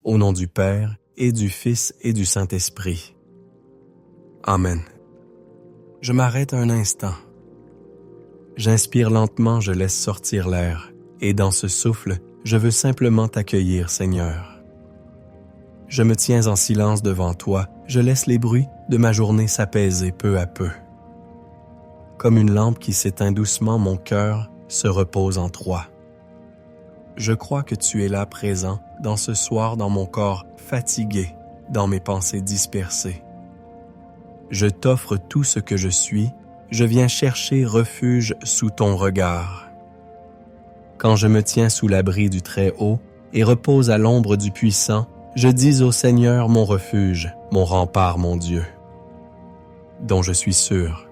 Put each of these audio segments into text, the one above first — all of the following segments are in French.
Au nom du Père, et du Fils, et du Saint-Esprit. Amen. Je m'arrête un instant. J'inspire lentement, je laisse sortir l'air, et dans ce souffle, je veux simplement t'accueillir, Seigneur. Je me tiens en silence devant toi, je laisse les bruits de ma journée s'apaiser peu à peu. Comme une lampe qui s'éteint doucement, mon cœur se repose en toi. Je crois que tu es là présent, dans ce soir, dans mon corps fatigué, dans mes pensées dispersées. Je t'offre tout ce que je suis, je viens chercher refuge sous ton regard. Quand je me tiens sous l'abri du Très-Haut et repose à l'ombre du Puissant, je dis au Seigneur mon refuge, mon rempart, mon Dieu, dont je suis sûr.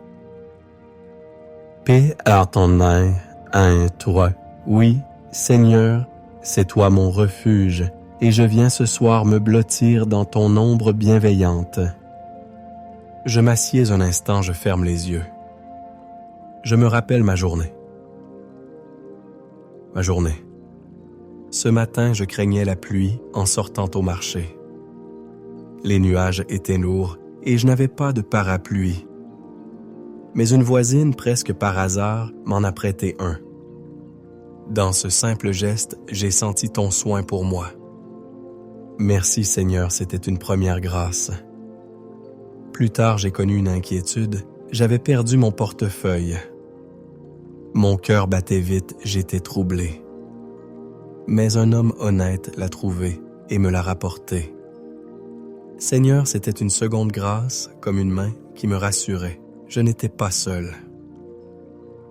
Paix à ton nom, à toi, oui, Seigneur, c'est toi mon refuge, et je viens ce soir me blottir dans ton ombre bienveillante. Je m'assieds un instant, je ferme les yeux. Je me rappelle ma journée. Ma journée. Ce matin, je craignais la pluie en sortant au marché. Les nuages étaient lourds et je n'avais pas de parapluie. Mais une voisine, presque par hasard, m'en a prêté un. Dans ce simple geste, j'ai senti ton soin pour moi. Merci Seigneur, c'était une première grâce. Plus tard, j'ai connu une inquiétude. J'avais perdu mon portefeuille. Mon cœur battait vite, j'étais troublé. Mais un homme honnête l'a trouvé et me l'a rapporté. Seigneur, c'était une seconde grâce, comme une main qui me rassurait. Je n'étais pas seul.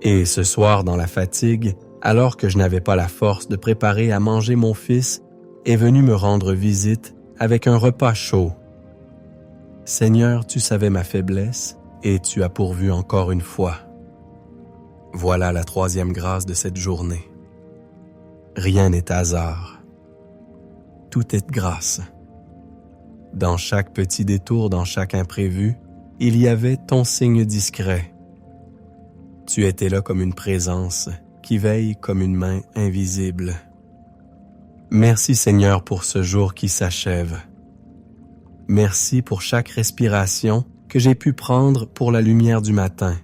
Et ce soir, dans la fatigue, alors que je n'avais pas la force de préparer à manger mon fils, est venu me rendre visite avec un repas chaud. Seigneur, tu savais ma faiblesse et tu as pourvu encore une fois. Voilà la troisième grâce de cette journée. Rien n'est hasard. Tout est grâce. Dans chaque petit détour, dans chaque imprévu, il y avait ton signe discret. Tu étais là comme une présence qui veille comme une main invisible. Merci Seigneur pour ce jour qui s'achève. Merci pour chaque respiration que j'ai pu prendre, pour la lumière du matin,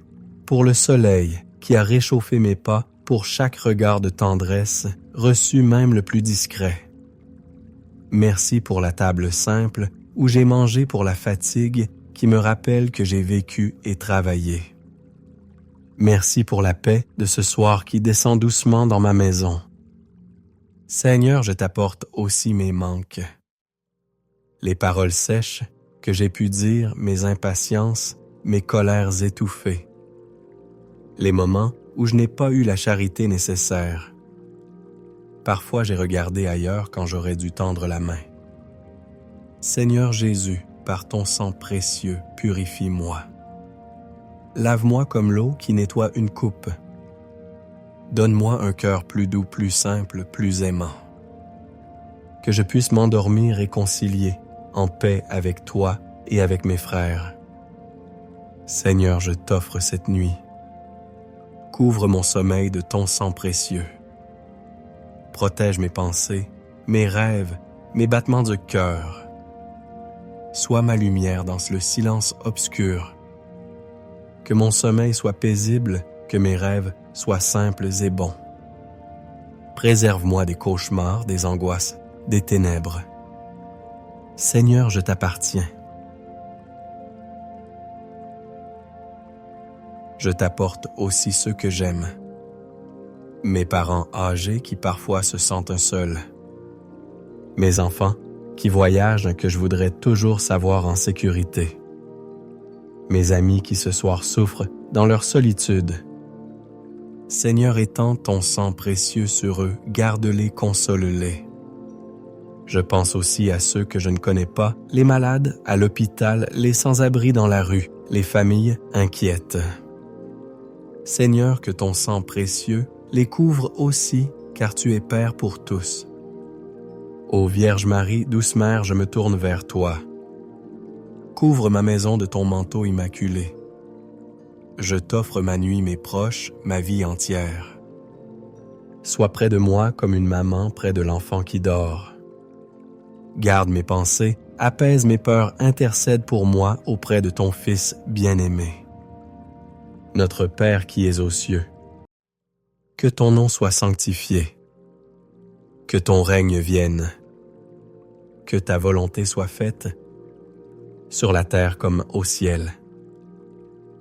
pour le soleil qui a réchauffé mes pas, pour chaque regard de tendresse, reçu même le plus discret. Merci pour la table simple où j'ai mangé, pour la fatigue qui me rappelle que j'ai vécu et travaillé. Merci pour la paix de ce soir qui descend doucement dans ma maison. Seigneur, je t'apporte aussi mes manques. Les paroles sèches que j'ai pu dire, mes impatiences, mes colères étouffées. Les moments où je n'ai pas eu la charité nécessaire. Parfois j'ai regardé ailleurs quand j'aurais dû tendre la main. Seigneur Jésus, par ton sang précieux, purifie-moi. Lave-moi comme l'eau qui nettoie une coupe. Donne-moi un cœur plus doux, plus simple, plus aimant. Que je puisse m'endormir réconcilié, en paix avec toi et avec mes frères. Seigneur, je t'offre cette nuit. Couvre mon sommeil de ton sang précieux. Protège mes pensées, mes rêves, mes battements de cœur. Sois ma lumière dans le silence obscur. Que mon sommeil soit paisible, que mes rêves soient simples et bons. Préserve-moi des cauchemars, des angoisses, des ténèbres. Seigneur, je t'appartiens. Je t'apporte aussi ceux que j'aime. Mes parents âgés qui parfois se sentent seuls. Mes enfants qui voyagent, que je voudrais toujours savoir en sécurité. Mes amis qui ce soir souffrent dans leur solitude. Seigneur, étends ton sang précieux sur eux, garde-les, console-les. Je pense aussi à ceux que je ne connais pas, les malades à l'hôpital, les sans-abri dans la rue, les familles inquiètes. Seigneur, que ton sang précieux les couvre aussi, car tu es Père pour tous. Ô Vierge Marie, douce Mère, je me tourne vers toi. Couvre ma maison de ton manteau immaculé. Je t'offre ma nuit, mes proches, ma vie entière. Sois près de moi comme une maman près de l'enfant qui dort. Garde mes pensées, apaise mes peurs, intercède pour moi auprès de ton Fils bien-aimé. Notre Père qui es aux cieux, que ton nom soit sanctifié, que ton règne vienne, que ta volonté soit faite, sur la terre comme au ciel.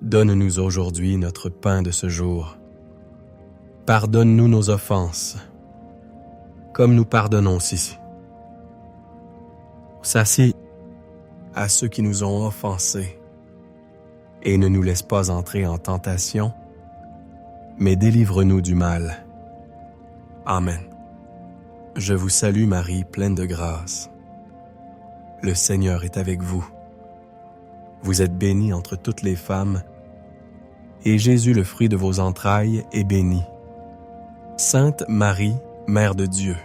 Donne-nous aujourd'hui notre pain de ce jour. Pardonne-nous nos offenses, comme nous pardonnons aussi. Satie à ceux qui nous ont offensés, et ne nous laisse pas entrer en tentation, mais délivre-nous du mal. Amen. Je vous salue Marie, pleine de grâce. Le Seigneur est avec vous. Vous êtes bénie entre toutes les femmes, et Jésus, le fruit de vos entrailles, est béni. Sainte Marie, Mère de Dieu,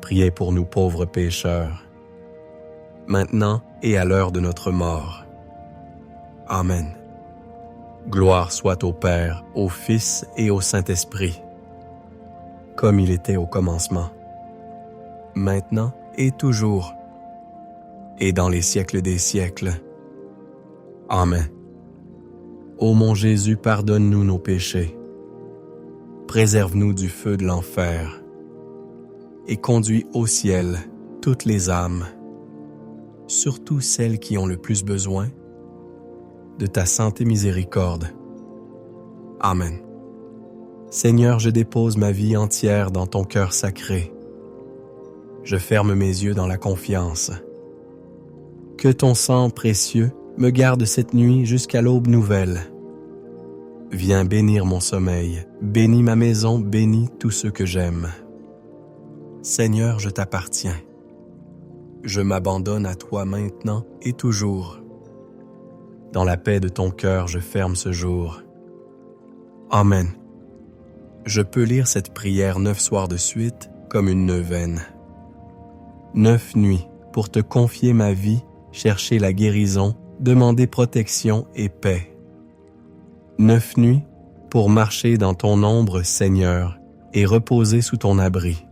priez pour nous pauvres pécheurs, maintenant et à l'heure de notre mort. Amen. Gloire soit au Père, au Fils et au Saint-Esprit, comme il était au commencement, maintenant et toujours, et dans les siècles des siècles. Amen. Ô mon Jésus, pardonne-nous nos péchés, préserve-nous du feu de l'enfer, et conduis au ciel toutes les âmes, surtout celles qui ont le plus besoin de ta sainte miséricorde. Amen. Seigneur, je dépose ma vie entière dans ton cœur sacré. Je ferme mes yeux dans la confiance. Que ton sang précieux me garde cette nuit jusqu'à l'aube nouvelle. Viens bénir mon sommeil, bénis ma maison, bénis tous ceux que j'aime. Seigneur, je t'appartiens. Je m'abandonne à toi maintenant et toujours. Dans la paix de ton cœur, je ferme ce jour. Amen. Je peux lire cette prière 9 soirs de suite comme une neuvaine. 9 nuits pour te confier ma vie, chercher la guérison, demander protection et paix. 9 nuits pour marcher dans ton ombre, Seigneur, et reposer sous ton abri.